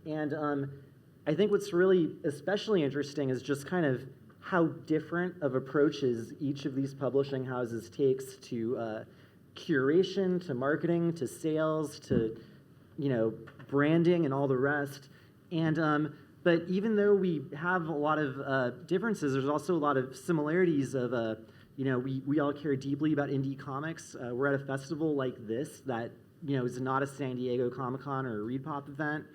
And I think what's really especially interesting is just kind of how different of approaches each of these publishing houses takes to curation, to marketing, to sales, to branding and all the rest. And but even though we have a lot of differences, there's also a lot of similarities of we all care deeply about indie comics. We're at a festival like this that is not a San Diego Comic-Con or a ReedPop event.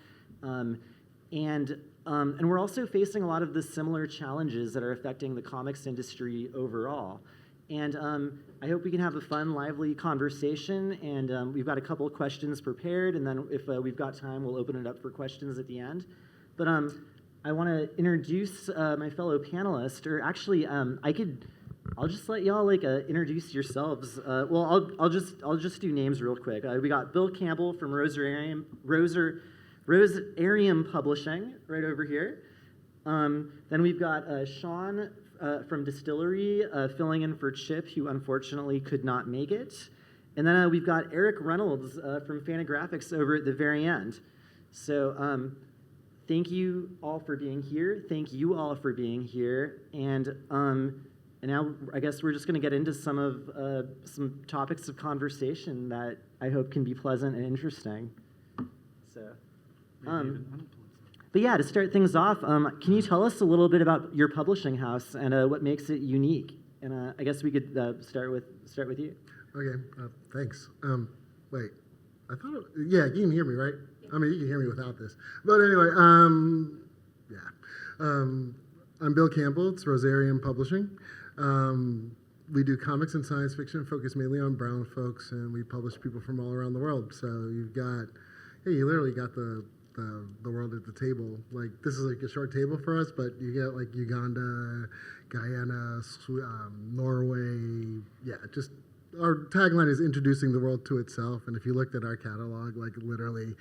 And we're also facing a lot of the similar challenges that are affecting the comics industry overall. And I hope we can have a fun, lively conversation. And we've got a couple of questions prepared. And then if we've got time, we'll open it up for questions at the end. But I want to introduce my fellow panelists. Or actually, I'll just let y'all introduce yourselves. Well, I'll just do names real quick. We got Bill Campbell from Rosarium Publishing right over here. Then we've got Sean from DSTLRY filling in for Chip, who unfortunately could not make it. And then we've got Eric Reynolds from Fantagraphics over at the very end. So thank you all for being here. Thank you all for being here. And now I guess we're just going to get into some topics of conversation that I hope can be pleasant and interesting. So. But yeah, to start things off, can you tell us a little bit about your publishing house and what makes it unique? And I guess we could start with you. Okay, thanks. Wait, I thought, yeah, you can hear me, right? I mean, you can hear me without this. But anyway, I'm Bill Campbell. It's Rosarium Publishing. We do comics and science fiction, focus mainly on brown folks, and we publish people from all around the world. So you've got, you literally got the world at the table. Like, this is like a short table for us, but you get like Uganda, Guyana, Norway. Yeah, just our tagline is introducing the world to itself. And if you looked at our catalog, like literally,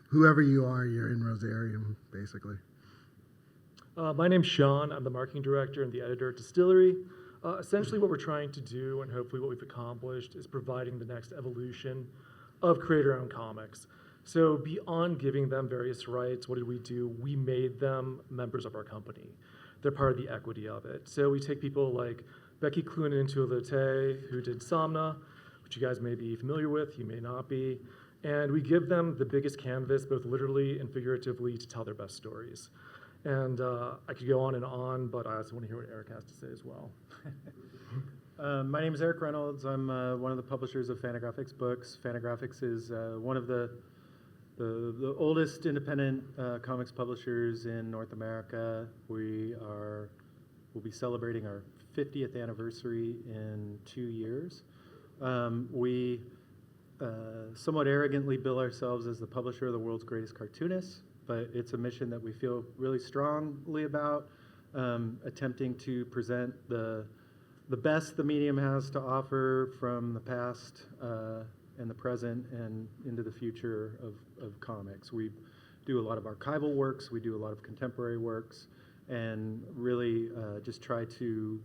whoever you are, you're in Rosarium, basically. My name's Sean. I'm the marketing director and the editor at DSTLRY. Essentially what we're trying to do, and hopefully what we've accomplished, is providing the next evolution of creator-owned comics. So beyond giving them various rights, what did we do? We made them members of our company. They're part of the equity of it. So we take people like Becky Cloonan and Nicolettecinemagraphics, who did Somna, which you guys may be familiar with, you may not be, and we give them the biggest canvas, both literally and figuratively, to tell their best stories. And I could go on, but I also want to hear what Eric has to say as well. My name is Eric Reynolds. I'm one of the publishers of Fantagraphics books. Fantagraphics is one of the oldest independent comics publishers in North America. We'll be celebrating our 50th anniversary in 2 years. We somewhat arrogantly bill ourselves as the publisher of the world's greatest cartoonists, but it's a mission that we feel really strongly about, attempting to present the best the medium has to offer from the past and the present and into the future of comics. We do a lot of archival works, we do a lot of contemporary works, and really just try to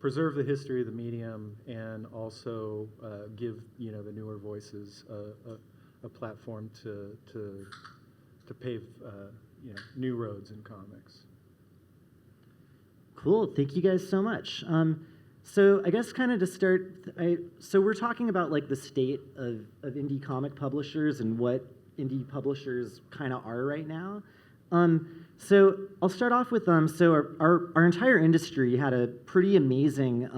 preserve the history of the medium and also give the newer voices a platform to pave new roads in comics. Cool, thank you guys so much. So I guess kind of to start, so we're talking about like the state of indie comic publishers and what indie publishers kind of are right now. So I'll start off with so our entire industry had a pretty amazing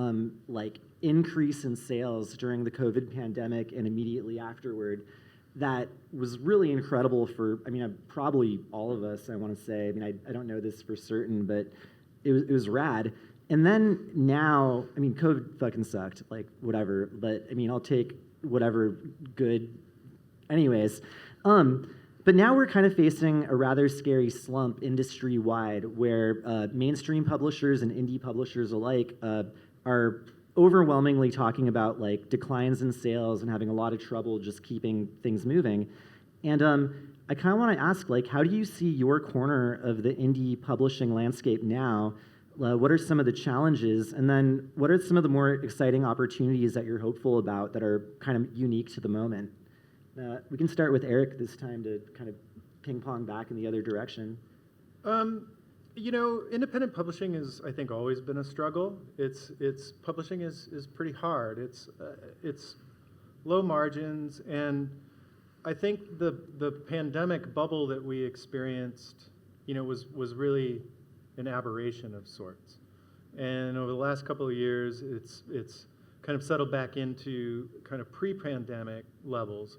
increase in sales during the COVID pandemic and immediately afterward. That was really incredible for, probably all of us, I want to say. I don't know this for certain, but it was rad. And then now, COVID fucking sucked, like, whatever. But, I'll take whatever good. Anyways. But now we're kind of facing a rather scary slump industry-wide where mainstream publishers and indie publishers alike are overwhelmingly talking about like declines in sales and having a lot of trouble just keeping things moving. And I kind of want to ask, like, how do you see your corner of the indie publishing landscape now? What are some of the challenges? And then what are some of the more exciting opportunities that you're hopeful about that are kind of unique to the moment? We can start with Eric this time to kind of ping pong back in the other direction? You know, independent publishing is, I think, always been a struggle. It's publishing is pretty hard. It's low margins, and I think the pandemic bubble that we experienced, you know, was really an aberration of sorts. And over the last couple of years, it's kind of settled back into kind of pre-pandemic levels.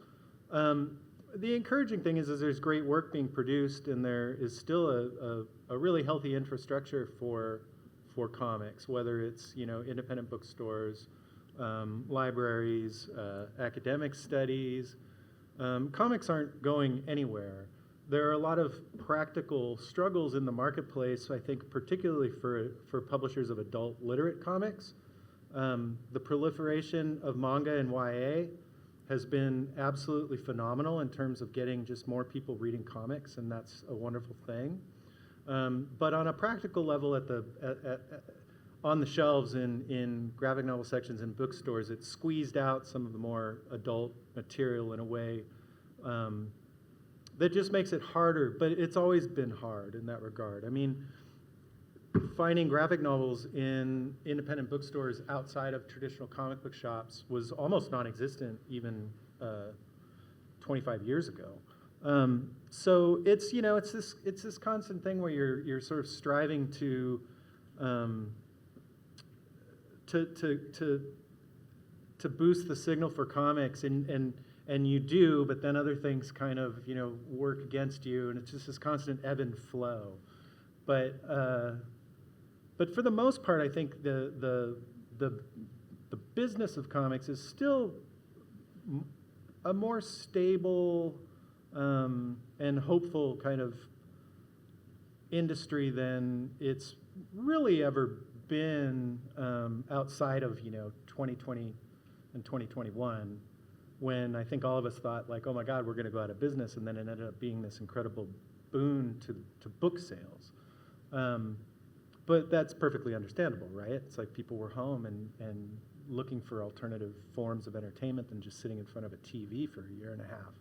The encouraging thing is there's great work being produced, and there is still a really healthy infrastructure for comics, whether it's, you know, independent bookstores, libraries, academic studies. Comics aren't going anywhere. There are a lot of practical struggles in the marketplace, I think, particularly for publishers of adult literate comics. The proliferation of manga and YA has been absolutely phenomenal in terms of getting just more people reading comics, and that's a wonderful thing. But on a practical level, on the shelves in graphic novel sections in bookstores, it squeezed out some of the more adult material in a way that just makes it harder, but it's always been hard in that regard. I mean, finding graphic novels in independent bookstores outside of traditional comic book shops was almost non-existent even 25 years ago. So it's, you know, it's this constant thing where you're sort of striving to boost the signal for comics, and you do, but then other things kind of, you know, work against you, and it's just this constant ebb and flow. But for the most part, I think the business of comics is still a more stable and hopeful kind of industry than it's really ever been outside of, you know, 2020 and 2021, when I think all of us thought, like, oh my God, we're going to go out of business, and then it ended up being this incredible boon to book sales. But that's perfectly understandable, right? It's like people were home and looking for alternative forms of entertainment than just sitting in front of a TV for a year and a half.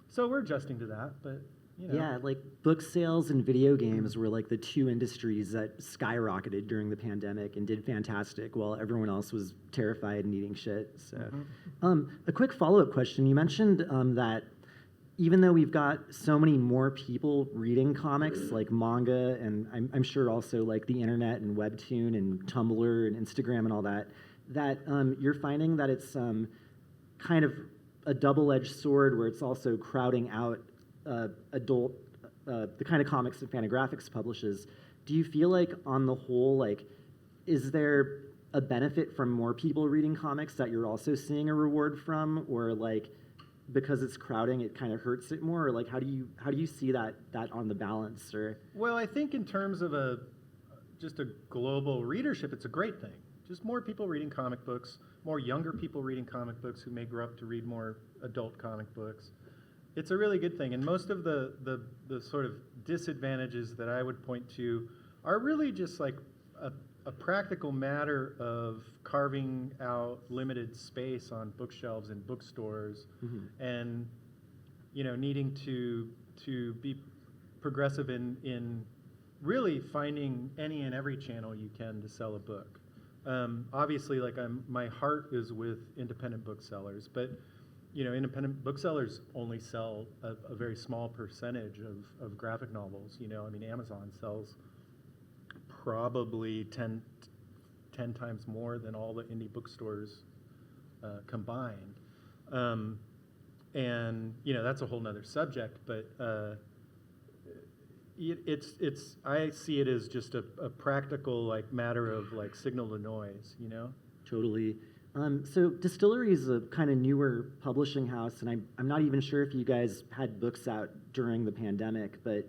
So we're adjusting to that, but, you know. Yeah, like book sales and video games were like the two industries that skyrocketed during the pandemic and did fantastic while everyone else was terrified and eating shit. So, a quick follow-up question. You mentioned that even though we've got so many more people reading comics, like manga, and I'm sure also like the internet and Webtoon and Tumblr and Instagram and all that, that you're finding that it's kind of a double-edged sword where it's also crowding out adult, the kind of comics that Fantagraphics publishes. Do you feel like on the whole, like, is there a benefit from more people reading comics that you're also seeing a reward from, or like, because it's crowding, it kind of hurts it more, or like how do you see that on the balance? Or Well, I think in terms of just a global readership, it's a great thing. Just more people reading comic books, more younger people reading comic books who may grow up to read more adult comic books. It's a really good thing, and most of the sort of disadvantages that I would point to are really just like a practical matter of carving out limited space on bookshelves in bookstores, and, you know, needing to be progressive in really finding any and every channel you can to sell a book. Obviously, like, my heart is with independent booksellers, but, you know, independent booksellers only sell a very small percentage of graphic novels. You know, I mean, Amazon sells probably 10 times more than all the indie bookstores combined. And, you know, that's a whole nother subject, but I see it as just a practical, like, matter of, like, signal to noise, you know? Totally. So DSTLRY is a kind of newer publishing house, and I'm not even sure if you guys had books out during the pandemic, but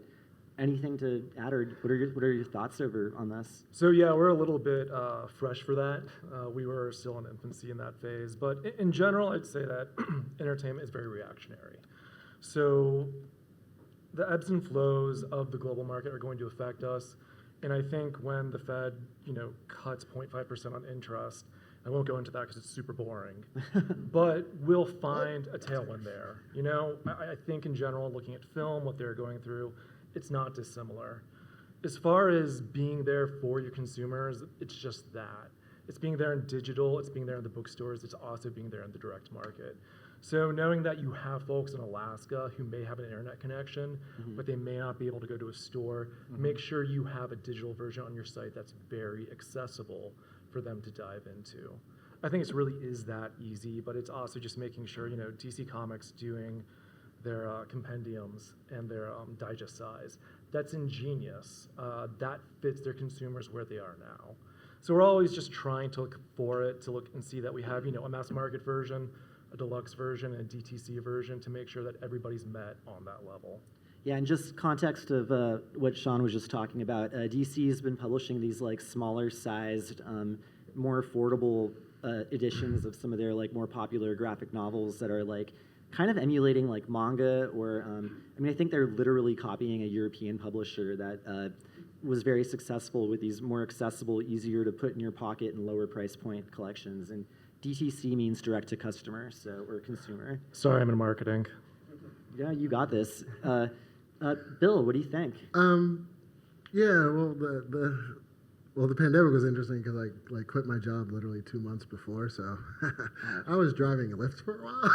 anything to add, or what are your thoughts on this? So yeah, we're a little bit fresh for that. We were still in infancy in that phase, but in general, I'd say that entertainment is very reactionary. So the ebbs and flows of the global market are going to affect us, and I think when the Fed, you know, cuts 0.5% on interest, I won't go into that because it's super boring. But we'll find a tailwind there. You know, I think in general, looking at film, what they're going through, it's not dissimilar. As far as being there for your consumers, it's just that. It's being there in digital, it's being there in the bookstores, it's also being there in the direct market. So knowing that you have folks in Alaska who may have an internet connection, but they may not be able to go to a store, make sure you have a digital version on your site that's very accessible for them to dive into. I think it really is that easy, but it's also just making sure, you know, DC Comics doing their compendiums and their digest size. That's ingenious. That fits their consumers where they are now. So we're always just trying to look for it, to look and see that we have, you know, a mass market version, a deluxe version, and a DTC version to make sure that everybody's met on that level. Yeah, and just context of what Sean was just talking about, DC has been publishing these like smaller sized, more affordable editions of some of their like more popular graphic novels that are like kind of emulating like manga or, I mean, I think they're literally copying a European publisher that was very successful with these more accessible, easier to put in your pocket and lower price point collections. And DTC means direct to customer, so, or consumer. Sorry, I'm in marketing. Yeah, you got this. Bill, what do you think? Yeah, well, the pandemic was interesting because I quit my job literally 2 months before, so I was driving Lyft for a while.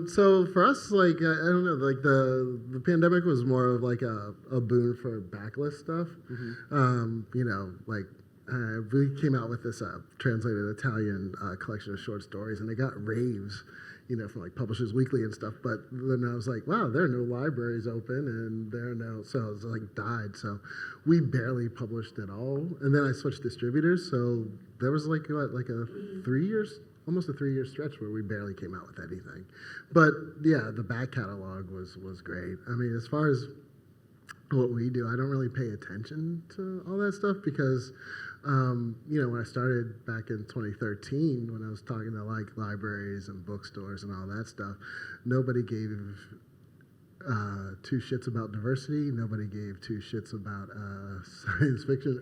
So for us, like I don't know, like the pandemic was more of like a boon for backlist stuff. You know, like we came out with this translated Italian collection of short stories, and they got raves, you know, from like Publishers Weekly and stuff. But then I was like, wow, there are no libraries open, and there are no, so it was like died. So we barely published at all. And then I switched distributors, so there was like what, like a 3 years, almost a 3 year stretch where we barely came out with anything. But yeah, the back catalog was great. I mean, as far as what we do, I don't really pay attention to all that stuff because you know, when I started back in 2013, when I was talking to like libraries and bookstores and all that stuff, nobody gave two shits about diversity. Nobody gave two shits about science fiction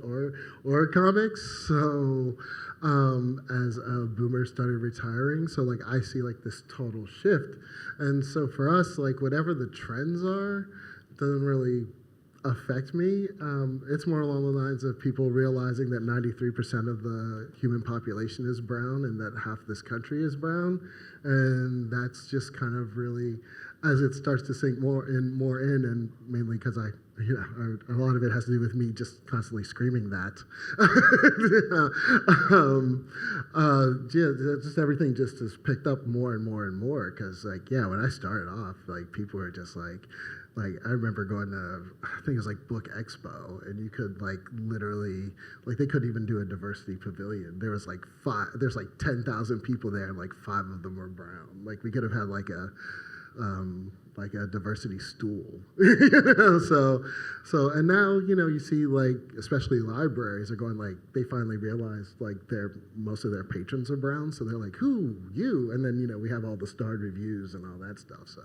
or comics. So as boomers started retiring, so like I see like this total shift. And so for us, like whatever the trends are, doesn't really affect me. It's more along the lines of people realizing that 93% of the human population is brown and that half this country is brown. And that's just kind of really, as it starts to sink more in, and mainly because you know, a lot of it has to do with me just constantly screaming that. Yeah, just everything just has picked up more and more and more. Because like, yeah, when I started off, like people were just like I remember going to, I think it was like Book Expo, and you could like literally, like they couldn't even do a diversity pavilion. There was like there's like 10,000 people there, and like 5 of them were brown. Like we could have had like a diversity stool. So and now, you know, you see like, especially libraries are going like, they finally realize like most of their patrons are brown, so they're like, who, you? And then, you know, we have all the starred reviews and all that stuff, so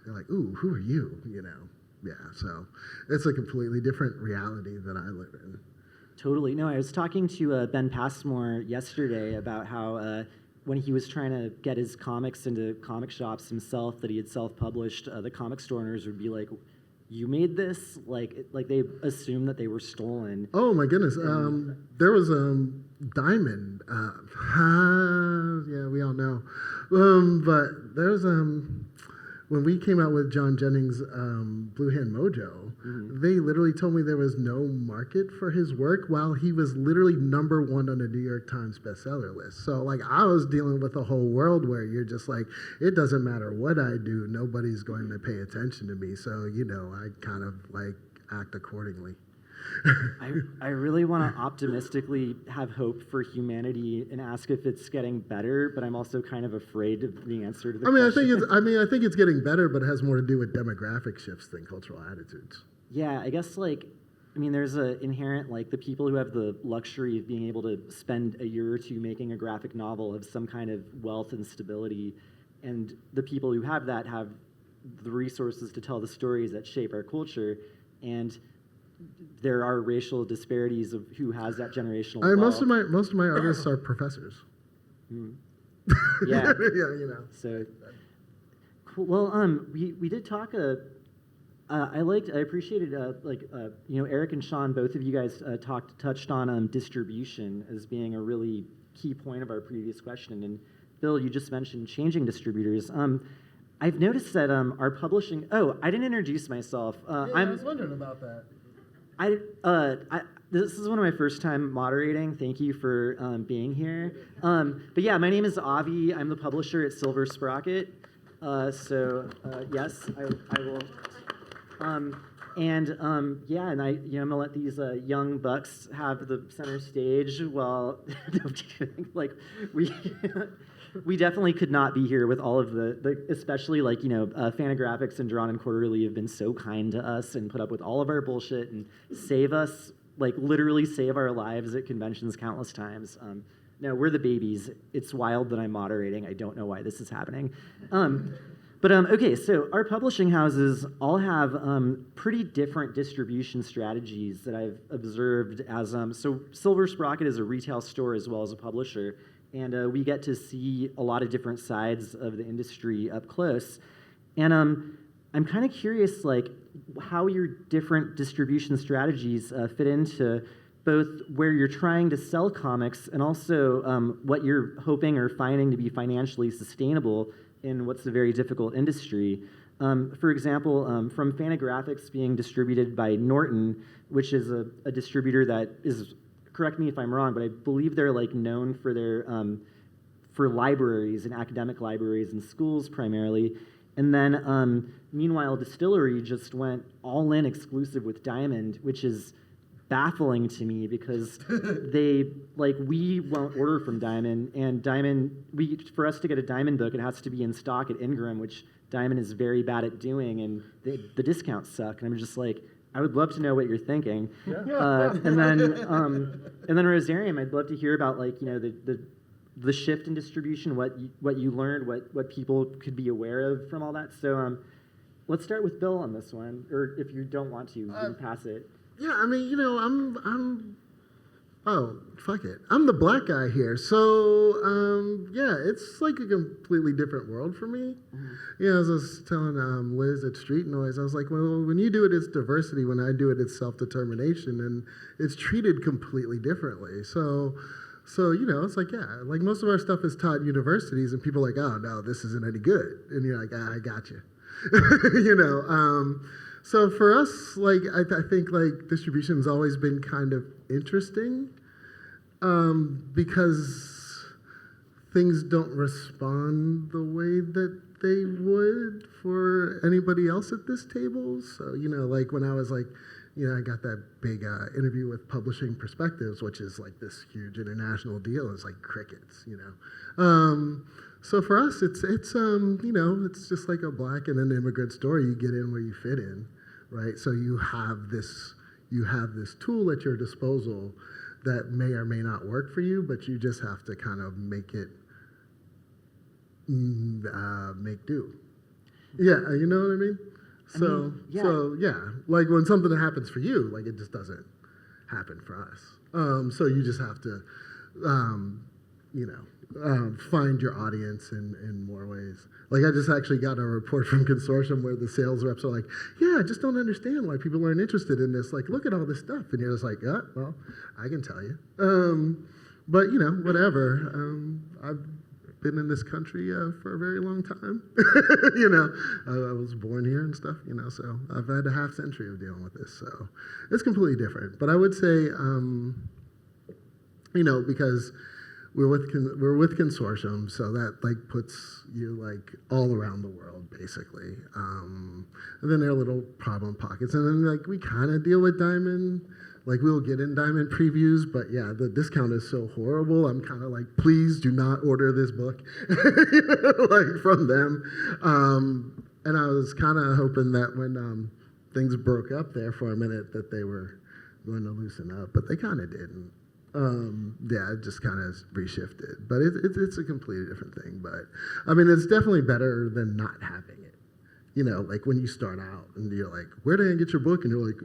they're like, ooh, who are you, you know? Yeah, so it's a completely different reality that I live in. Totally. No, I was talking to Ben Passmore yesterday about how when he was trying to get his comics into comic shops himself that he had self-published, the comic store owners would be like, you made this? Like they assumed that they were stolen. Oh my goodness. There was Diamond. Yeah, we all know. But there's when we came out with John Jennings' Blue Hand Mojo, they literally told me there was no market for his work while he was literally #1 on the New York Times bestseller list. So like I was dealing with a whole world where you're just like, it doesn't matter what I do, nobody's going to pay attention to me. So, you know, I kind of like act accordingly. I really want to optimistically have hope for humanity and ask if it's getting better, but I'm also kind of afraid of the answer to the question. I think it's getting better, but it has more to do with demographic shifts than cultural attitudes. Yeah, I guess like, I mean, there's an inherent, like the people who have the luxury of being able to spend a year or two making a graphic novel have some kind of wealth and stability, and the people who have that have the resources to tell the stories that shape our culture. And there are racial disparities of who has that generational Most wealth. of my artists are professors. Mm. Yeah, Yeah. you know. So, cool. Well, we did talk. I appreciated, Eric and Sean, both of you guys touched on distribution as being a really key point of our previous question. And Bill, you just mentioned changing distributors. I've noticed that our publishing. Oh, I didn't introduce myself. I was wondering about that. This is one of my first time moderating. Thank you for being here. But yeah, my name is Avi. I'm the publisher at Silver Sprocket. Yes, I will. I'm gonna let these young bucks have the center stage while no, I'm kidding. Like we definitely could not be here with all of the especially Fantagraphics and Drawn and Quarterly have been so kind to us and put up with all of our bullshit and save us, like literally save our lives at conventions countless times. No, we're the babies. It's wild that I'm moderating. I don't know why this is happening. Okay, so our publishing houses all have pretty different distribution strategies that I've observed as, so Silver Sprocket is a retail store as well as a publisher, and we get to see a lot of different sides of the industry up close. And I'm kind of curious, like, how your different distribution strategies fit into both where you're trying to sell comics and also what you're hoping or finding to be financially sustainable in what's a very difficult industry. For example, from Fantagraphics being distributed by Norton, which is a distributor that is, correct me if I'm wrong, but I believe they're like known for their for libraries and academic libraries and schools primarily. And then meanwhile, DSTLRY just went all in exclusive with Diamond, which is baffling to me because we won't order from Diamond, and for us to get a Diamond book, it has to be in stock at Ingram, which Diamond is very bad at doing, and the discounts suck. And I'm just like, I would love to know what you're thinking. Yeah. And then Rosarium, I'd love to hear about the shift in distribution, what you learned, what people could be aware of from all that. So let's start with Bill on this one, or if you don't want to, you can pass it. Yeah, I mean, fuck it. I'm the black guy here. So, it's like a completely different world for me. Mm-hmm. Yeah, as I was telling Liz at Street Noise, I was like, well, when you do it, it's diversity. When I do it, it's self-determination. And it's treated completely differently. So it's like, yeah, like most of our stuff is taught in universities, and people are like, oh, no, this isn't any good. And you're like, I got you. So for us, like, I think like distribution's always been kind of interesting because things don't respond the way that they would for anybody else at this table. So, like when I was like, I got that big interview with Publishing Perspectives, which is like this huge international deal. It's like crickets, So for us, it's just like a black and an immigrant story. You get in where you fit in, right? So you have this tool at your disposal that may or may not work for you, but you just have to kind of make it make do. Yeah, you know what I mean? So like when something happens for you, like it just doesn't happen for us. So you just have to, find your audience in more ways. Like I just actually got a report from Consortium where the sales reps are like, yeah, I just don't understand why people aren't interested in this. Like, look at all this stuff. And you're just like, yeah, well, I can tell you. But, whatever. I've been in this country for a very long time. I was born here and stuff, so I've had a half century of dealing with this. So it's completely different. But I would say, because we're with Consortium, so that like puts you like all around the world basically, and then there are little problem pockets, and then like we kind of deal with Diamond, like we'll get in Diamond previews, but yeah, the discount is so horrible. I'm kind of like, please do not order this book, like from them, and I was kind of hoping that when things broke up there for a minute that they were going to loosen up, but they kind of didn't. It just kind of reshifted, but it's a completely different thing. But I mean, it's definitely better than not having it, You know, like when you start out and you're like, where did I get your book? And you're like,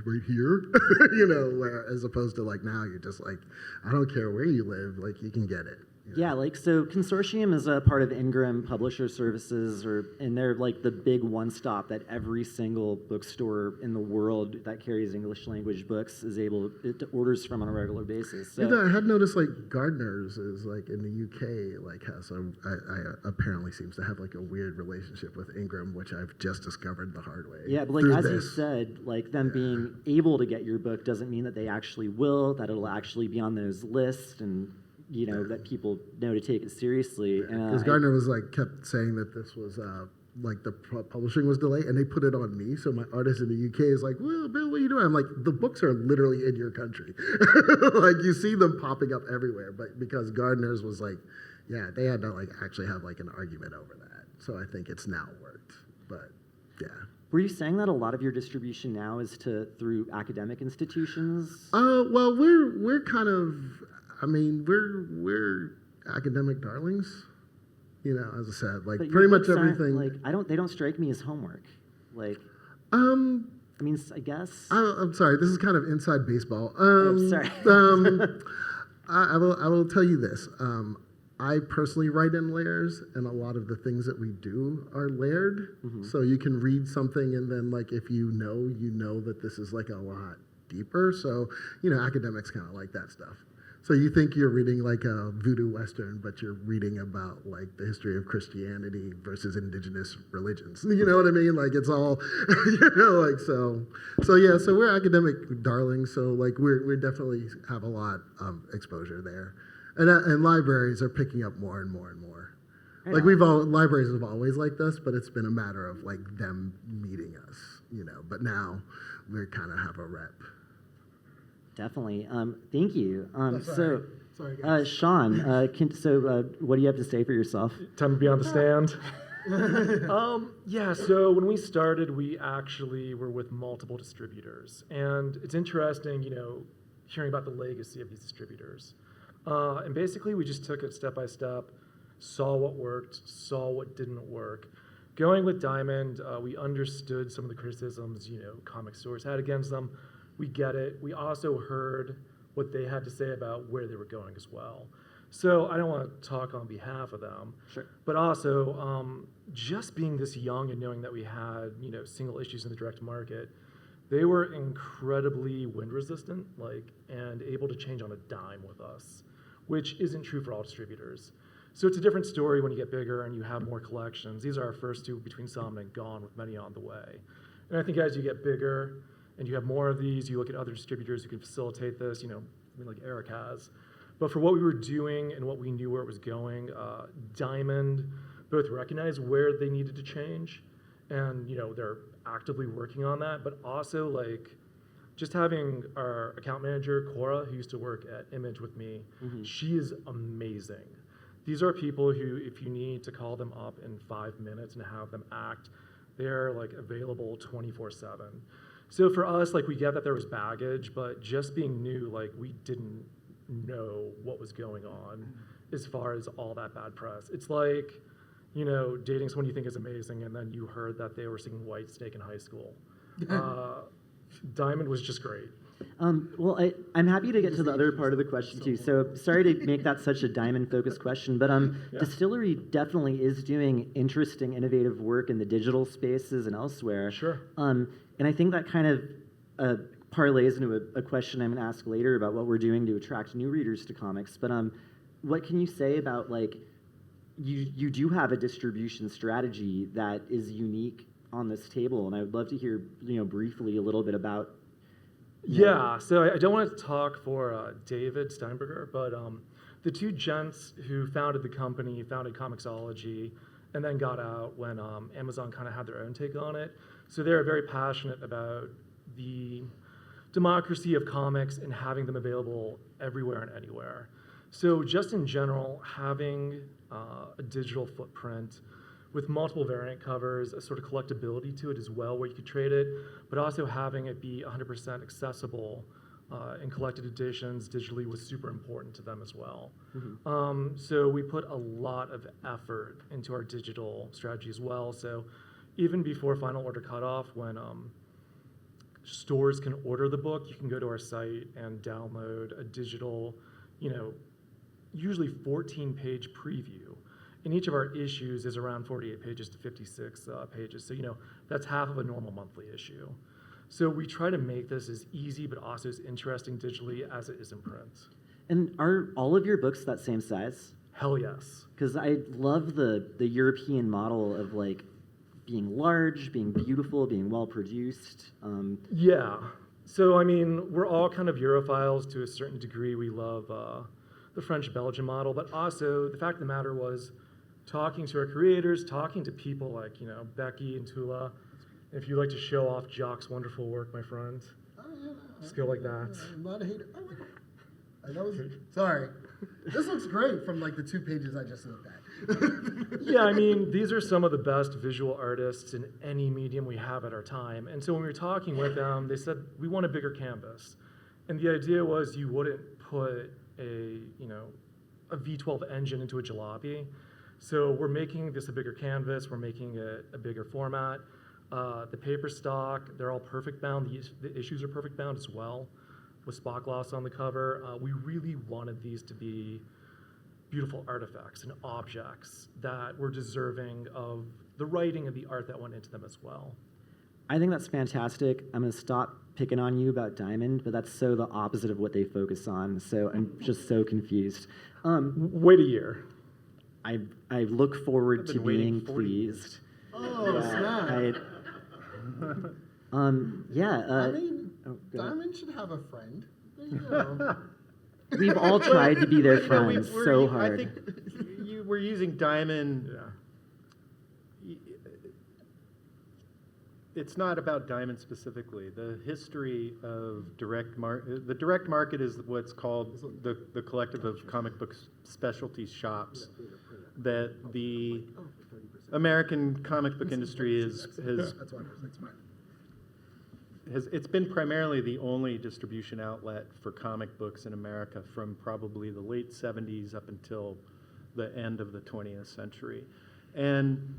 right here, you know, as opposed to like now you're just like, I don't care where you live, like you can get it. You know? Yeah, like so Consortium is a part of Ingram Publisher Services, and they're like the big one-stop that every single bookstore in the world that carries English language books is able to orders from on a regular basis. So. You know, I had noticed like Gardner's is like in the UK, like has I apparently seems to have like a weird relationship with Ingram, which I've just discovered the hard way. Yeah, but like as you said, like them being able to get your book doesn't mean that they actually will, that it'll actually be on those lists and you know, that people know to take it seriously. Because Gardner was like, kept saying that this was like the publishing was delayed, and they put it on me. So my artist in the UK is like, well, Bill, what are you doing? I'm like, the books are literally in your country. Like you see them popping up everywhere. But because Gardner's was like, yeah, they had to like actually have like an argument over that. So I think it's now worked. But yeah. Were you saying that a lot of your distribution now is through academic institutions? Well, we're kind of, I mean, we're academic darlings, you know. As I said, like but pretty much everything. Like they don't strike me as homework. Like, I mean, I guess. I'm sorry. This is kind of inside baseball. Sorry. I will tell you this. I personally write in layers, and a lot of the things that we do are layered. Mm-hmm. So you can read something, and then like if you know that this is like a lot deeper. So you know, academics kind of like that stuff. So you think you're reading like a voodoo western, but you're reading about like the history of Christianity versus indigenous religions. You know what I mean? Like it's all, you know, like so yeah. So we're academic darlings. So like we definitely have a lot of exposure there, and libraries are picking up more and more and more. Like libraries have always liked us, but it's been a matter of like them meeting us, you know. But now we kind of have a rep. Definitely. Thank you. Sorry, guys. Sean, what do you have to say for yourself? Time to be on the stand. Yeah, so when we started, we actually were with multiple distributors. And it's interesting, you know, hearing about the legacy of these distributors. And basically, we just took it step by step, saw what worked, saw what didn't work. Going with Diamond, we understood some of the criticisms, you know, comic stores had against them. We get it. We also heard what they had to say about where they were going as well. So I don't want to talk on behalf of them. Sure. But also, just being this young and knowing that we had, you know, single issues in the direct market, they were incredibly wind resistant, and able to change on a dime with us, which isn't true for all distributors. So it's a different story when you get bigger and you have more collections. These are our first two between Salmon and Gone, with many on the way. And I think as you get bigger, and you have more of these, you look at other distributors who can facilitate this, you know, I mean, like Eric has. But for what we were doing and what we knew where it was going, Diamond both recognized where they needed to change, and, you know, they're actively working on that, but also, like, just having our account manager, Cora, who used to work at Image with me, she is amazing. These are people who, if you need to call them up in 5 minutes and have them act, they're, like, available 24/7. So for us, like, we get that there was baggage, but just being new, like, we didn't know what was going on as far as all that bad press. It's like, you know, dating someone you think is amazing, and then you heard that they were singing White Snake in high school. Diamond was just great. Well, I'm happy to get to the other part of the question, too. So sorry to make that such a Diamond-focused question, but Distillery definitely is doing interesting, innovative work in the digital spaces and elsewhere. Sure. And I think that kind of parlays into a question I'm going to ask later about what we're doing to attract new readers to comics. But what can you say about, like, you do have a distribution strategy that is unique on this table, and I would love to hear, you know, briefly a little bit about. Yeah, so I don't want to talk for David Steinberger, but the two gents who founded the company founded Comixology and then got out when Amazon kind of had their own take on it. So they're very passionate about the democracy of comics and having them available everywhere and anywhere. So just in general, having a digital footprint with multiple variant covers, a sort of collectability to it as well, where you could trade it, but also having it be 100% accessible in collected editions digitally was super important to them as well. So we put a lot of effort into our digital strategy as well. So even before final order cutoff, when stores can order the book, you can go to our site and download a digital, usually 14-page preview. And each of our issues is around 48 pages to 56 pages. So, that's half of a normal monthly issue. So we try to make this as easy but also as interesting digitally as it is in print. And are all of your books that same size? Hell yes. Because I love the European model of like being large, being beautiful, being well produced. Yeah. So, we're all kind of Europhiles to a certain degree. We love the French-Belgian model, but also the fact of the matter was talking to our creators, talking to people like, Becky and Tula. If you like to show off Jock's wonderful work, my friend, just go like that. I'm not a hater. Sorry. This looks great from like the 2 pages I just looked at. Yeah, these are some of the best visual artists in any medium we have at our time. And so when we were talking with them, they said, we want a bigger canvas. And the idea was you wouldn't put a V12 engine into a jalopy. So we're making this a bigger canvas. We're making it a bigger format. The paper stock, they're all perfect bound. The issues are perfect bound as well, with spot gloss on the cover. We really wanted these to be beautiful artifacts and objects that were deserving of the writing and the art that went into them as well. I think that's fantastic. I'm going to stop picking on you about Diamond, but that's so the opposite of what they focus on. So I'm just so confused. Wait a year. I look forward I've to been waiting being 40 pleased. Oh, snap. Diamond should have a friend. There you go. We've all tried to be their No, friends so hard. I think we're using Diamond. It's not about Diamond specifically. The history of the direct market is what's called the collective of comic book specialty shops that the American comic book industry it's been primarily the only distribution outlet for comic books in America from probably the late 70s up until the end of the 20th century. And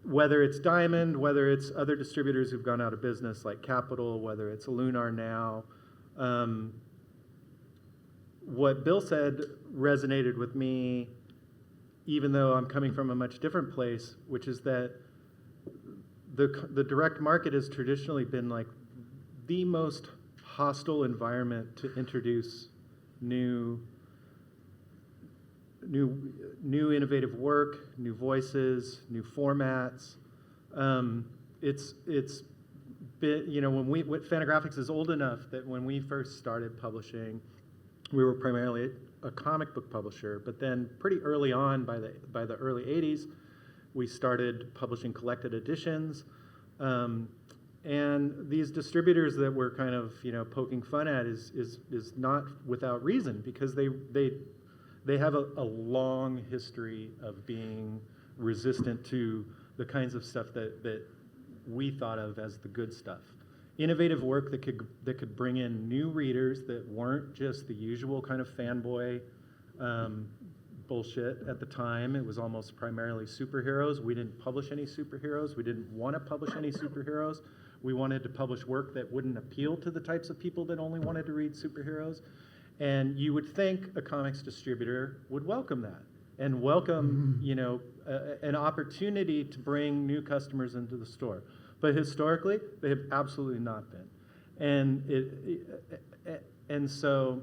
whether it's Diamond, whether it's other distributors who've gone out of business like Capital, whether it's Lunar now, what Bill said resonated with me, even though I'm coming from a much different place, which is that the direct market has traditionally been like the most hostile environment to introduce new innovative work, new voices, new formats. It's been, Fantagraphics is old enough that when we first started publishing, we were primarily a comic book publisher, but then pretty early on, by the early 80s, we started publishing collected editions. And these distributors that we're kind of poking fun at is not without reason, because they have a long history of being resistant to the kinds of stuff that we thought of as the good stuff. Innovative work that could bring in new readers that weren't just the usual kind of fanboy bullshit at the time. It was almost primarily superheroes. We didn't publish any superheroes. We didn't want to publish any superheroes. We wanted to publish work that wouldn't appeal to the types of people that only wanted to read superheroes. And you would think a comics distributor would welcome that and welcome, an opportunity to bring new customers into the store. But historically, they have absolutely not been. And so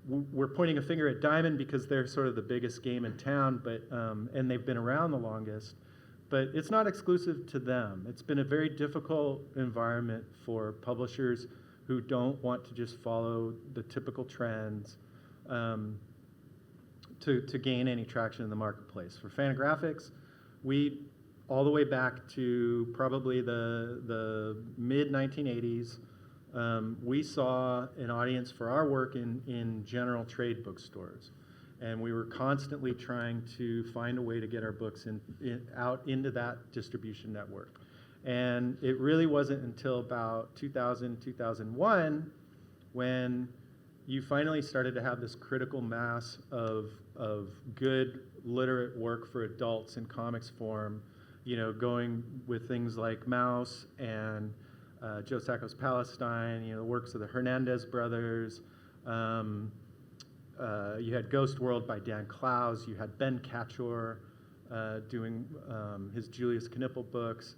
we're pointing a finger at Diamond because they're sort of the biggest game in town, but and they've been around the longest. But it's not exclusive to them. It's been a very difficult environment for publishers who don't want to just follow the typical trends to gain any traction in the marketplace. For Fantagraphics, we, all the way back to probably the mid-1980s, we saw an audience for our work in general trade bookstores. And we were constantly trying to find a way to get our books out into that distribution network. And it really wasn't until about 2000, 2001 when you finally started to have this critical mass of good literate work for adults in comics form, going with things like Mouse and Joe Sacco's Palestine, the works of the Hernandez brothers. You had Ghost World by Dan Clowes. You had Ben Catchor doing his Julius Knipple books.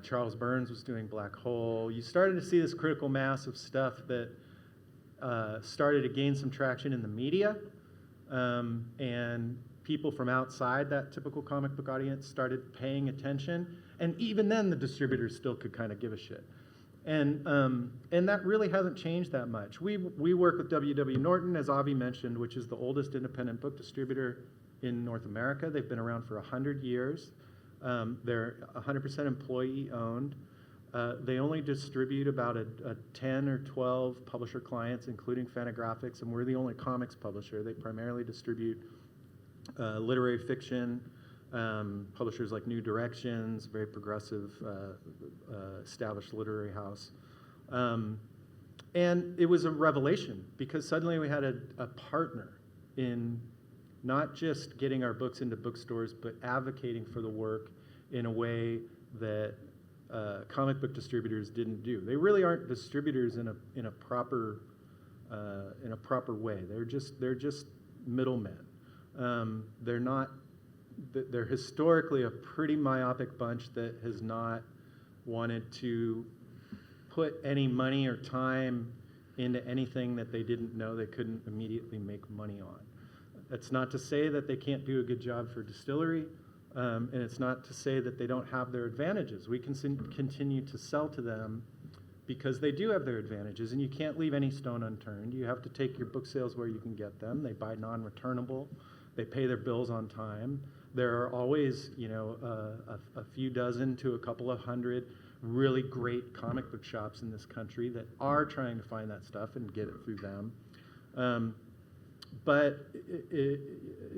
Charles Burns was doing Black Hole. You started to see this critical mass of stuff that started to gain some traction in the media, and people from outside that typical comic book audience started paying attention. And even then, the distributors still could kind of give a shit. And that really hasn't changed that much. We work with W.W. Norton, as Avi mentioned, which is the oldest independent book distributor in North America. They've been around for 100 years. They're 100% employee-owned. They only distribute about a 10 or 12 publisher clients, including Fantagraphics, and we're the only comics publisher. They primarily distribute literary fiction, publishers like New Directions, very progressive, established literary house. And it was a revelation because suddenly we had a partner in not just getting our books into bookstores, but advocating for the work in a way that comic book distributors didn't do. They really aren't distributors in a proper way. They're just middlemen. They're historically a pretty myopic bunch that has not wanted to put any money or time into anything that they didn't know they couldn't immediately make money on. That's not to say that they can't do a good job for DSTLRY, and it's not to say that they don't have their advantages. We can continue to sell to them because they do have their advantages, and you can't leave any stone unturned. You have to take your book sales where you can get them. They buy non-returnable. They pay their bills on time. There are always, a few dozen to a couple of hundred really great comic book shops in this country that are trying to find that stuff and get it through them. But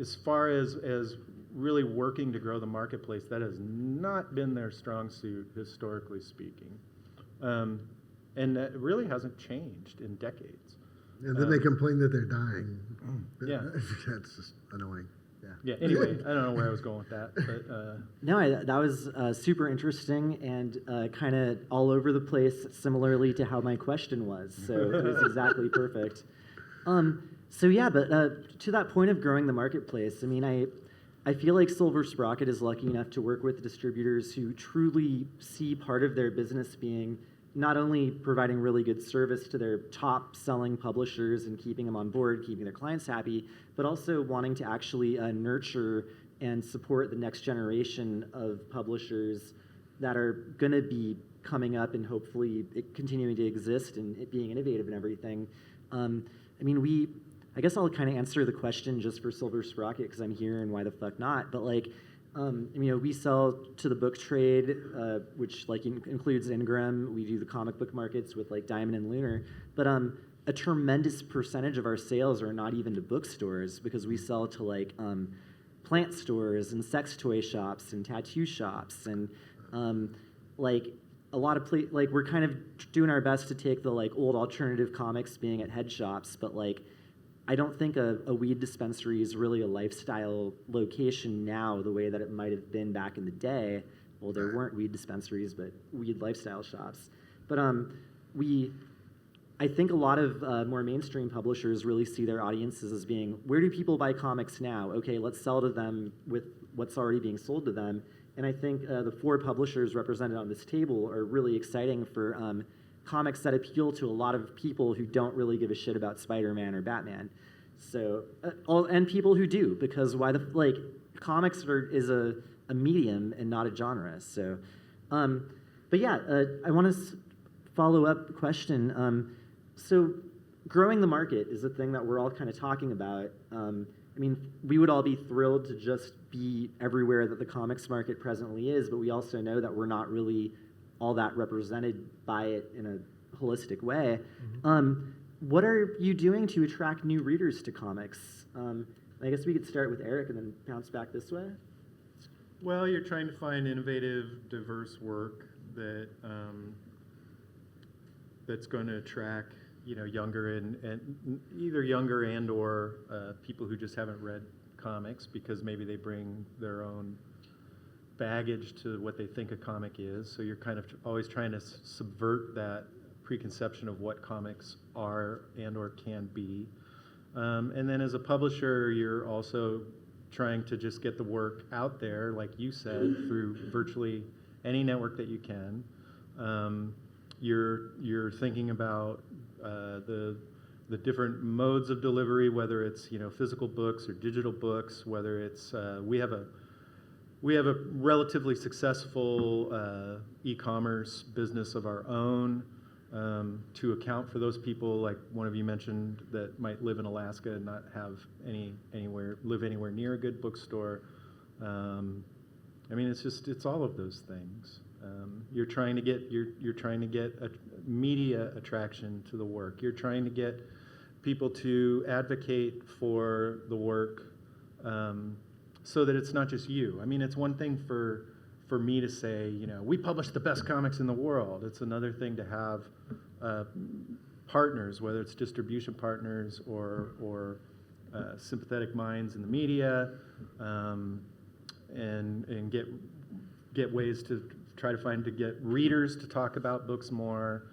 as far as really working to grow the marketplace, that has not been their strong suit, historically speaking. And that really hasn't changed in decades. And then they complain that they're dying. Yeah. That's just annoying. Yeah, anyway, I don't know where I was going with that. But, No, that was super interesting and kind of all over the place, similarly to how my question was. So it was exactly perfect. So yeah, but to that point of growing the marketplace, I mean, I feel like Silver Sprocket is lucky enough to work with distributors who truly see part of their business being not only providing really good service to their top selling publishers and keeping them on board, keeping their clients happy, but also wanting to actually nurture and support the next generation of publishers that are going to be coming up and hopefully continuing to exist and it being innovative and everything. I guess I'll kind of answer the question just for Silver Sprocket because I'm here and why the fuck not, but like, we sell to the book trade, which like includes Ingram. We do the comic book markets with like Diamond and Lunar, but a tremendous percentage of our sales are not even to bookstores because we sell to like plant stores and sex toy shops and tattoo shops and like a lot of like we're kind of doing our best to take the like old alternative comics being at head shops, but like I don't think a weed dispensary is really a lifestyle location now the way that it might have been back in the day. Well, there weren't weed dispensaries, but weed lifestyle shops. But I think a lot of more mainstream publishers really see their audiences as being, where do people buy comics now? Okay, let's sell to them with what's already being sold to them. And I think the 4 publishers represented on this table are really exciting for comics that appeal to a lot of people who don't really give a shit about Spider-Man or Batman. So, and people who do, because comics is a medium and not a genre. So, but yeah, I want to follow up question. So, growing the market is a thing that we're all kind of talking about. We would all be thrilled to just be everywhere that the comics market presently is, but we also know that we're not really all that represented by it in a holistic way. Mm-hmm. What are you doing to attract new readers to comics? I guess we could start with Eric and then bounce back this way. Well, you're trying to find innovative, diverse work that that's going to attract younger and either younger and or people who just haven't read comics because maybe they bring their own baggage to what they think a comic is. So you're kind of always trying to subvert that preconception of what comics are and or can be. And then as a publisher, you're also trying to just get the work out there, like you said, through virtually any network that you can. You're thinking about the different modes of delivery, whether it's physical books or digital books, whether it's we have a relatively successful e-commerce business of our own to account for those people, like one of you mentioned, that might live in Alaska and not have live anywhere near a good bookstore. I mean, it's all of those things. You're trying to get a media attraction to the work. You're trying to get people to advocate for the work so that it's not just you. I mean, it's one thing for me to say, we publish the best comics in the world. It's another thing to have partners, whether it's distribution partners or sympathetic minds in the media, and get ways to try to get readers to talk about books more,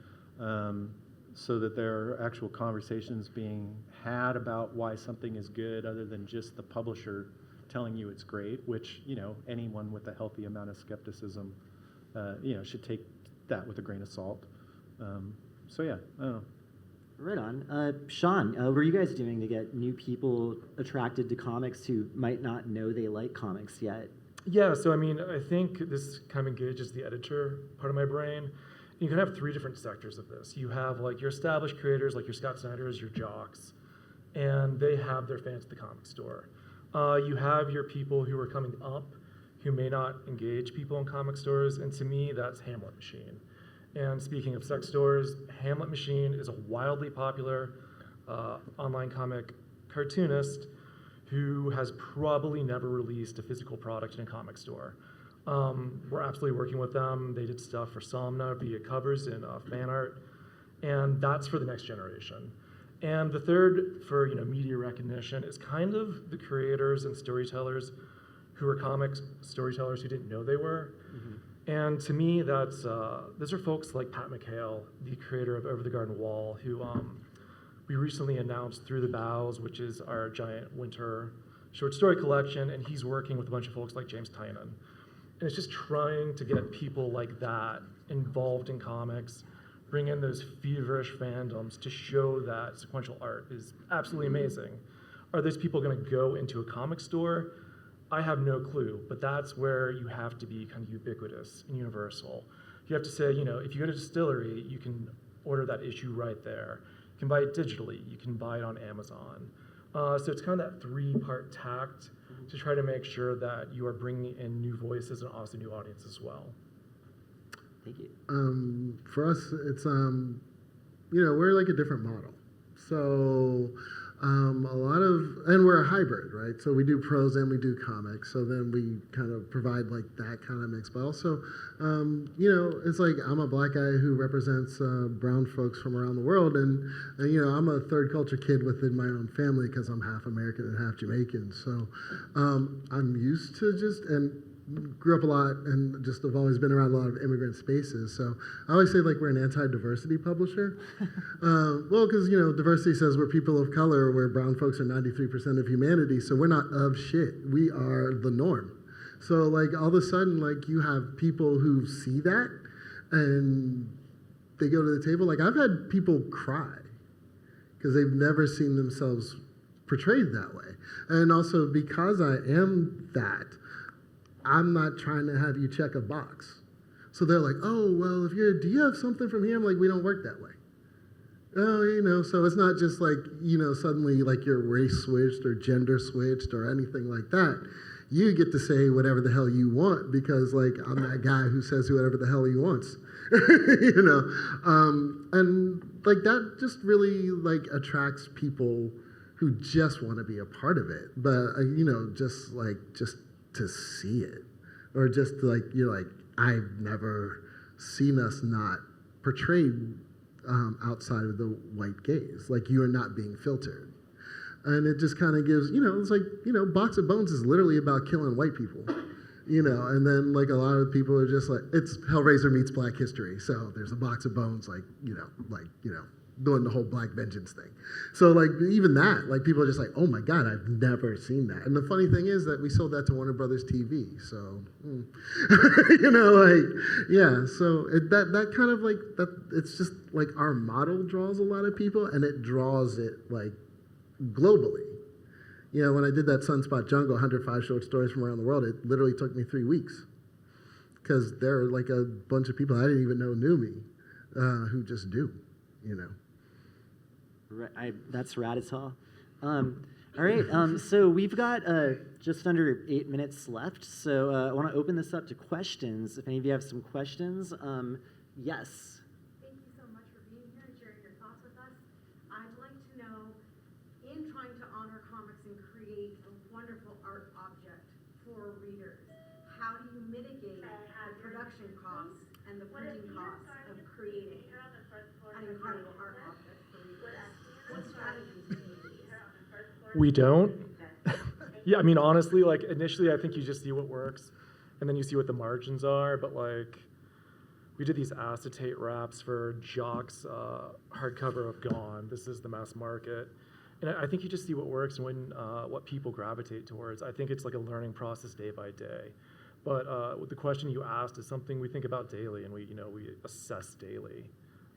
so that there are actual conversations being had about why something is good, other than just the publisher telling you it's great, which anyone with a healthy amount of skepticism should take that with a grain of salt. So yeah, I don't know. Right on. Sean, what are you guys doing to get new people attracted to comics who might not know they like comics yet? Yeah, so I mean, I think this kind of engages the editor part of my brain. You can have three different sectors of this. You have like your established creators, like your Scott Snyders, your jocks, and they have their fans at the comic store. You have your people who are coming up who may not engage people in comic stores, and to me, that's Hamlet Machine. And speaking of sex stores, Hamlet Machine is a wildly popular online comic cartoonist who has probably never released a physical product in a comic store. We're absolutely working with them. They did stuff for Somna via covers and fan art, and that's for the next generation. And the third, for media recognition, is kind of the creators and storytellers who are comics storytellers who didn't know they were. Mm-hmm. And to me, those are folks like Pat McHale, the creator of Over the Garden Wall, who we recently announced Through the Boughs, which is our giant winter short story collection, and he's working with a bunch of folks like James Tynan. And it's just trying to get people like that involved in comics, bring in those feverish fandoms to show that sequential art is absolutely amazing. Are those people going to go into a comic store? I have no clue, but that's where you have to be kind of ubiquitous and universal. You have to say, if you go to DSTLRY, you can order that issue right there. You can buy it digitally. You can buy it on Amazon. So it's kind of that three-part tact to try to make sure that you are bringing in new voices and also new audiences as well. Thank you. For us, it's we're like a different model. So and we're a hybrid, right? So we do prose and we do comics. So then we kind of provide like that kind of mix. But also, it's like I'm a black guy who represents brown folks from around the world, and I'm a third culture kid within my own family because I'm half American and half Jamaican. So I'm used to grew up a lot and just have always been around a lot of immigrant spaces. So I always say like we're an anti-diversity publisher. Well, because diversity says we're people of color, where brown folks are 93% of humanity. So we're not of shit. We are the norm. So like all of a sudden, like you have people who see that and they go to the table. Like I've had people cry because they've never seen themselves portrayed that way. And also because I am that, I'm not trying to have you check a box. So they're like, oh, well, do you have something from here? I'm like, we don't work that way. Oh, so it's not just like, suddenly like you're race switched or gender switched or anything like that. You get to say whatever the hell you want because like I'm that guy who says whatever the hell he wants. And like that just really like attracts people who just want to be a part of it. But, just to see it, or just like I've never seen us not portrayed outside of the white gaze. Like you are not being filtered, and it just kind of gives it's like Box of Bones is literally about killing white people, And then like a lot of people are just like, it's Hellraiser meets Black History. So there's a box of bones, doing the whole Black Vengeance thing. So like even that, like people are just like, oh my God, I've never seen that. And the funny thing is that we sold that to Warner Brothers TV. So, so that kind of like, that it's just like our model draws a lot of people, and it draws it like globally. When I did that Sunspot Jungle, 105 short stories from around the world, it literally took me 3 weeks. Because there are like a bunch of people I didn't even know knew me, who just do, That's rad as hell. All right, so we've got just under 8 minutes left. So I want to open this up to questions. If any of you have some questions, yes. Thank you so much for being here and sharing your thoughts with us. I'd like to know, in trying to honor comics and create a wonderful art object for readers, how do you mitigate the production costs and the printing costs of creating an incredible art object for readers? What strategies do you use? We don't. Yeah, I mean, honestly, like initially I think you just see what works and then you see what the margins are, but like we did these acetate wraps for Jock's hardcover of Gone. This is the mass market. And I think you just see what works and what people gravitate towards. I think it's like a learning process day by day. But with the question you asked is something we think about daily, and we assess daily.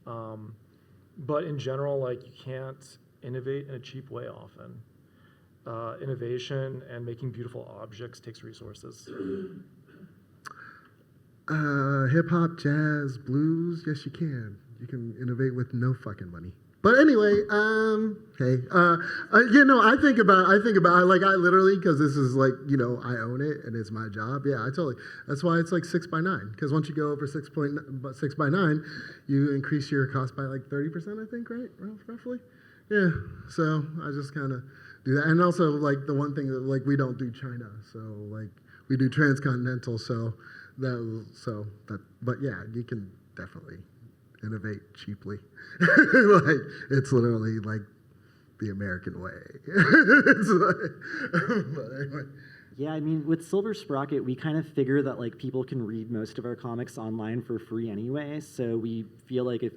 But in general, like you can't innovate in a cheap way often. Innovation and making beautiful objects takes resources. Hip hop, jazz, blues, yes you can. You can innovate with no fucking money. But anyway, okay. I think about, I literally, because this is like, I own it and it's my job. Yeah, I totally. That's why it's like 6 by 9. Because once you go over 6 by 9, you increase your cost by like 30%, I think, right? Roughly. Yeah. So I just kind of do that. And also, like, the one thing that, like, we don't do China. So, like, we do transcontinental. But yeah, you can definitely innovate cheaply. Like, it's literally like the American way. But anyway. Yeah, I mean, with Silver Sprocket, we kind of figure that like people can read most of our comics online for free anyway. So we feel like if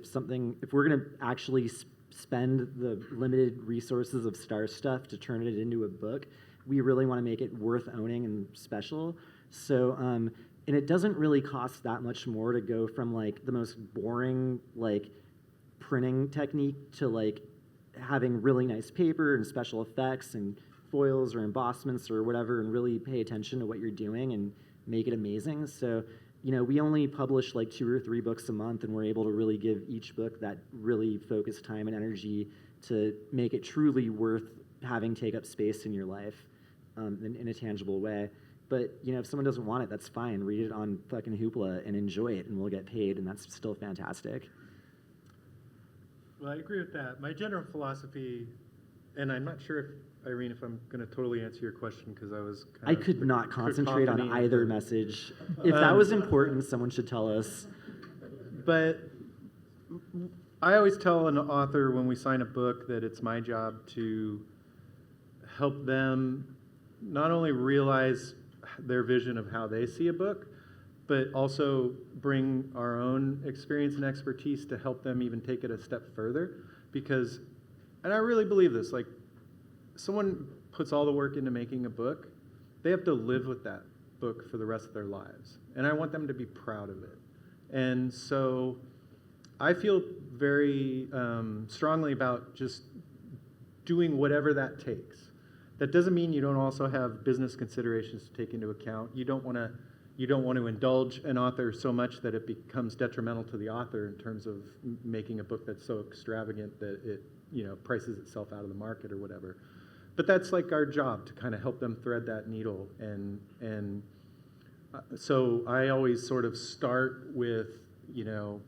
we're gonna actually spend the limited resources of Star Stuff to turn it into a book, we really want to make it worth owning and special. So, and it doesn't really cost that much more to go from like the most boring like printing technique to like having really nice paper and special effects and foils or embossments or whatever, and really pay attention to what you're doing and make it amazing. So, we only publish like 2 or 3 books a month, and we're able to really give each book that really focused time and energy to make it truly worth having take up space in your life in a tangible way. But, if someone doesn't want it, that's fine. Read it on fucking Hoopla and enjoy it, and we'll get paid, and that's still fantastic. Well, I agree with that. My general philosophy, and I'm not sure if, Irene, if I'm going to totally answer your question, because I was kind of... I could not concentrate on either message. If that was important, someone should tell us. But I always tell an author when we sign a book that it's my job to help them not only realize their vision of how they see a book, but also bring our own experience and expertise to help them even take it a step further. Because, and I really believe this, like, someone puts all the work into making a book, they have to live with that book for the rest of their lives. And I want them to be proud of it. And so I feel very strongly about just doing whatever that takes. That doesn't mean you don't also have business considerations to take into account. You don't want to indulge an author so much that it becomes detrimental to the author in terms of making a book that's so extravagant that it prices itself out of the market or whatever. But that's like our job, to kind of help them thread that needle. And so I always sort of start with, the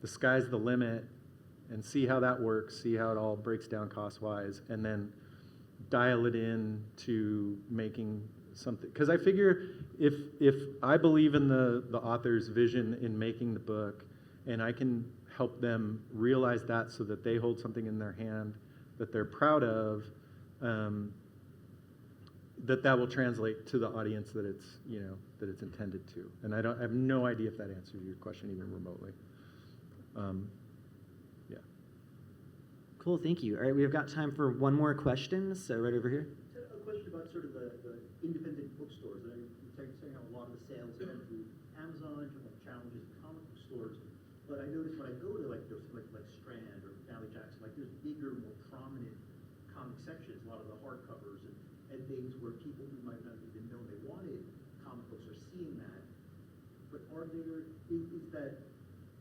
sky's the limit, and see how that works, see how it all breaks down cost-wise, and then dial it in to making something. Because I figure if I believe in the author's vision in making the book, and I can help them realize that so that they hold something in their hand that they're proud of, that will translate to the audience that it's, that it's intended to. And I have no idea if that answers your question even remotely. Yeah. Cool, thank you. All right, we've got time for one more question, so right over here. So a question about sort of the independent bookstores. I mean, you're saying how a lot of the sales have been through Amazon, like challenges in comic book stores. But I notice when I go to like those like Strand or Valley Jackson, like there's bigger, more prominent comic sections. A lot of the hardcovers and things where people who might not even know they wanted comic books are seeing that. But is that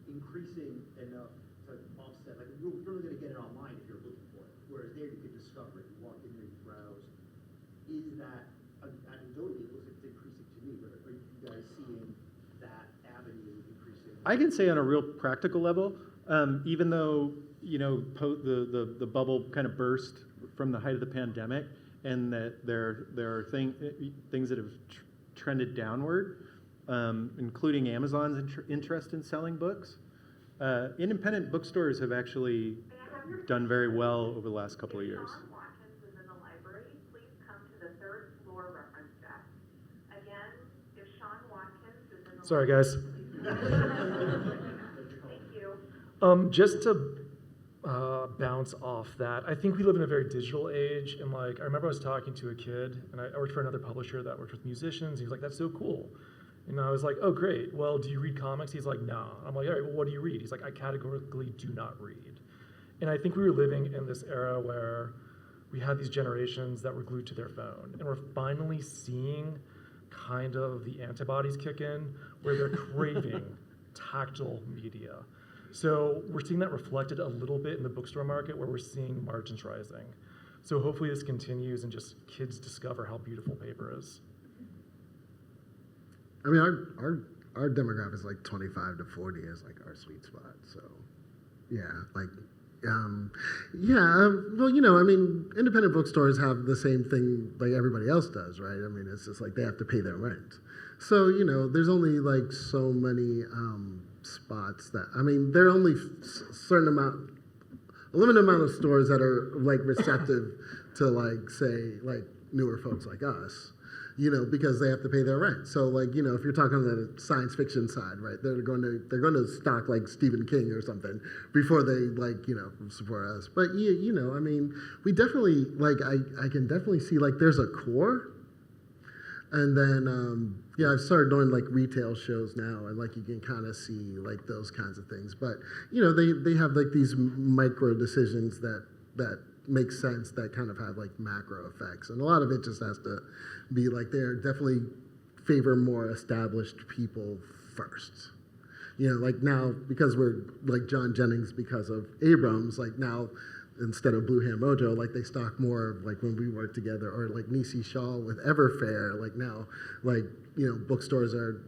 increasing enough to offset? Like you're only going to get it online if you're looking for it. Whereas there you could discover it. You walk in there, you browse. Is that anecdotally? It looks like it's increasing to me. But are you guys seeing that avenue increasing? I can say on a real practical level, even though the bubble kind of burst from the height of the pandemic, and that there are things that have trended downward, including Amazon's interest in selling books. Independent bookstores have actually done very well over the last couple of years. Sean Watkins is in the library. Please come to the third floor reference desk. Again, if Sean Watkins is in the Sorry, guys. Thank you. Just to bounce off that, I think we live in a very digital age, and like I remember I was talking to a kid, and I worked for another publisher that worked with musicians. He was like, "That's so cool," and I was like, "Oh, great. Well, do you read comics?" He's like, "No." I'm like, "All right. Well, what do you read?" He's like, "I categorically do not read." And I think we were living in this era where we had these generations that were glued to their phone, and we're finally seeing kind of the antibodies kick in, where they're craving tactile media. So we're seeing that reflected a little bit in the bookstore market, where we're seeing margins rising. So hopefully this continues and just kids discover how beautiful paper is. I mean, our demographic is like 25 to 40 is like our sweet spot. So, yeah, like, well, I mean, independent bookstores have the same thing like everybody else does, right? I mean, it's just like they have to pay their rent. So, there's only like so many spots that, I mean, there are only a limited amount of stores that are like receptive to like, say, like newer folks like us, because they have to pay their rent. So like, if you're talking on the science fiction side, right, they're going to stock like Stephen King or something before they like, support us. But I mean, we definitely like, I can definitely see like there's a core. And then, I've started doing like retail shows now, and like you can kind of see like those kinds of things. But they have like these micro decisions that make sense that kind of have like macro effects, and a lot of it just has to be like they're definitely favor more established people first. Like now because we're like John Jennings because of Abrams, like now. Instead of Blue Hand Mojo, like they stock more like when we worked together, or like Nisi Shaw with Everfair. Like now, like bookstores are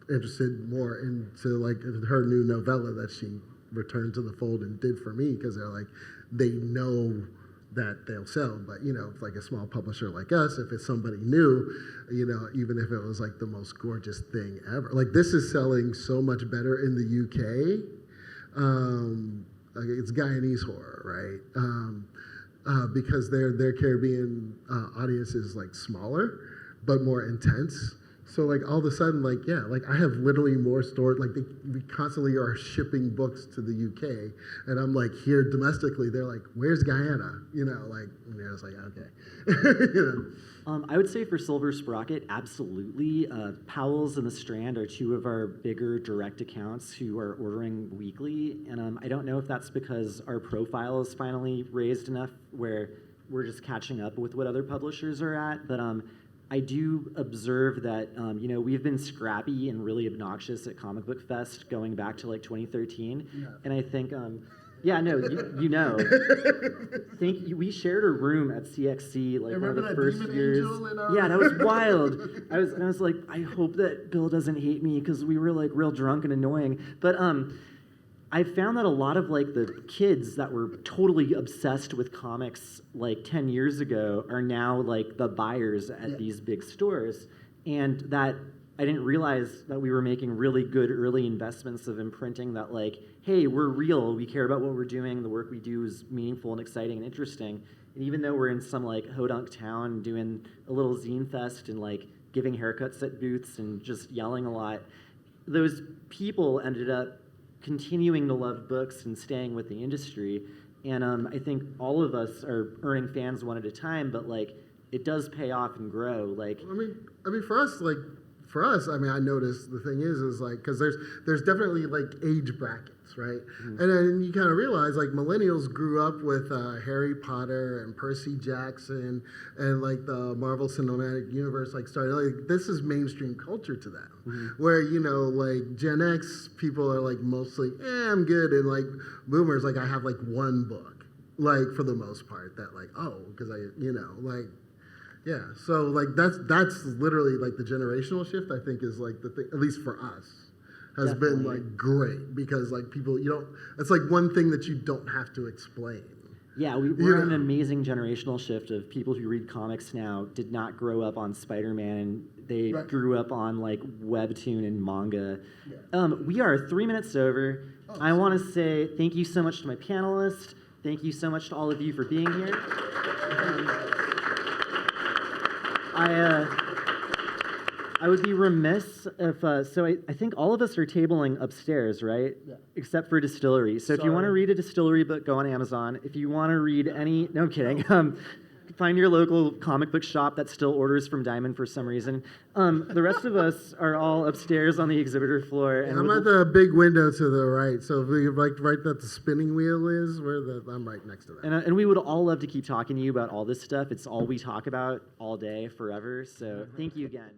interested more into like her new novella that she returned to the fold and did for me, because they're like they know that they'll sell. But like a small publisher like us, if it's somebody new, even if it was like the most gorgeous thing ever, like this is selling so much better in the UK. Like it's Guyanese horror, right? Because their Caribbean audience is like smaller, but more intense. So like all of a sudden, like like I have literally more stores. Like we constantly are shipping books to the UK, and I'm like here domestically. They're like, "Where's Guyana?" Like I was like, "Okay." I would say for Silver Sprocket, absolutely. Powell's and the Strand are two of our bigger direct accounts who are ordering weekly. And I don't know if that's because our profile is finally raised enough where we're just catching up with what other publishers are at. But I do observe that, we've been scrappy and really obnoxious at Comic Book Fest going back to like 2013. Yeah. And I think... we shared a room at CXC like one of the first years. Yeah, that was wild. I was like, I hope that Bill doesn't hate me because we were like real drunk and annoying. But I found that a lot of like the kids that were totally obsessed with comics like 10 years ago are now like the buyers at these big stores, and that I didn't realize that we were making really good early investments of imprinting that like, hey, we're real, we care about what we're doing, the work we do is meaningful and exciting and interesting. And even though we're in some like hodunk town doing a little zine fest and like giving haircuts at booths and just yelling a lot, those people ended up continuing to love books and staying with the industry. And I think all of us are earning fans one at a time, but like it does pay off and grow. Like, I mean, for us, I mean, I noticed the thing is like, because there's definitely like age brackets, right? And then you kind of realize like millennials grew up with Harry Potter and Percy Jackson and like the Marvel Cinematic Universe, like started like this is mainstream culture to them. Where like Gen X people are like mostly, I'm good, and like boomers like I have like one book, like for the most part that like because I like. Yeah, so like that's literally like the generational shift. I think is like the thing, at least for us, has Definitely. been like great because like people it's like one thing that you don't have to explain. yeah, we're in an amazing generational shift of people who read comics now did not grow up on Spider-Man, and they Right. grew up on like webtoon and manga. Yeah. We are 3 minutes over. I want to say thank you so much to my panelists. Thank you so much to all of you for being here. I would be remiss if, I think all of us are tabling upstairs, right? Yeah. Except for Distillery. So if you want to Sorry. read a Distillery book, go on Amazon. If you want to read any, no, I'm kidding. Find your local comic book shop that still orders from Diamond for some reason. The rest of us are all upstairs on the exhibitor floor. And I'm at the big window to the right, so if you like right that the spinning wheel is, I'm right next to that. and we would all love to keep talking to you about all this stuff. It's all we talk about all day, forever. So thank you again.